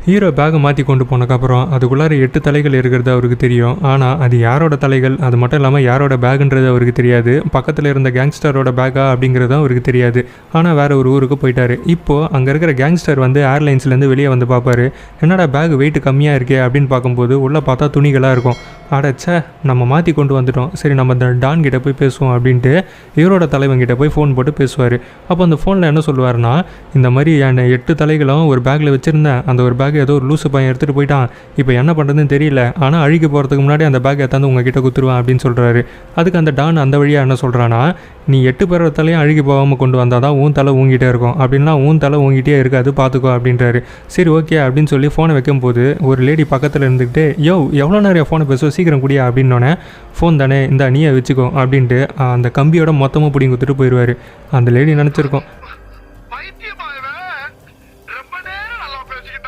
Hero பேகை மாற்றி கொண்டு போனதுக்கப்புறம் அதுக்குள்ளார 8 தலைகள் இருக்கிறது அவருக்கு தெரியும். ஆனால் அது யாரோட தலைகள், அது மட்டும் இல்லாமல் யாரோட பேகுன்றது அவருக்கு தெரியாது. பக்கத்தில் இருந்த கேங்ஸ்டரோட பேக்கா அப்படிங்கிறது அவருக்கு தெரியாது. ஆனால் வேற ஒரு ஊருக்கு போயிட்டாரு. இப்போது அங்கே இருக்கிற கேங்ஸ்டர் வந்து ஏர்லைன்ஸ்லேருந்து வெளியே வந்து பார்ப்பாரு. என்னடா பேக் வெயிட் கம்மியாக இருக்கே அப்படின்னு பார்க்கும்போது உள்ளே பார்த்தா துணிகளாக இருக்கும். அடச்சே, நம்ம மாற்றி கொண்டு வந்துட்டோம், சரி நம்ம இந்த டான் கிட்ட போய் பேசுவோம் அப்படின்ட்டு ஹீரோட தலைவங்கிட்ட போய் ஃபோன் போட்டு பேசுவார். அப்போ அந்த ஃபோனில் என்ன சொல்லுவார்னா, இந்த மாதிரி என் 8 தலைகளும் ஒரு பேக்கில் வச்சுருந்தேன், அந்த ஒரு பேக் ஏதோ ஒரு லூசு பையன் எடுத்துகிட்டு போயிட்டான், இப்போ என்ன பண்ணுறதுன்னு தெரியல, ஆனால் அழுகி போகிறதுக்கு முன்னாடி அந்த பேக் எடுத்தாந்து உங்ககிட்ட குத்துருவேன் அப்படின்னு சொல்கிறாரு. அதுக்கு அந்த டான் அந்த வழியாக என்ன சொல்கிறான்னா, நீ 8 பேரோட தலையும் அழுகி போகாமல் கொண்டு வந்தால் தான் உன் தலை ஊங்கிட்டே இருக்கும், அப்படின்னா உன் தலை ஊங்கிட்டே இருக்காது, பார்த்துக்கோ அப்படின்றாரு. சரி ஓகே அப்படின்னு சொல்லி ஃபோனை வைக்கும்போது ஒரு லேடி பக்கத்தில் இருந்துக்கிட்டு, யோ எவ்வளோ நிறைய ஃபோனை பேசுவோம், சீக்கிரம் குடியா அப்படின்னோடனே, ஃபோன் தானே இந்தா நீயே வச்சுக்கோ அப்படின்ட்டு அந்த கம்பியோட மொத்தமாக பிடிங்கி கொடுத்துட்டு போயிடுவார். அந்த லேடி நினச்சிருக்கோம்,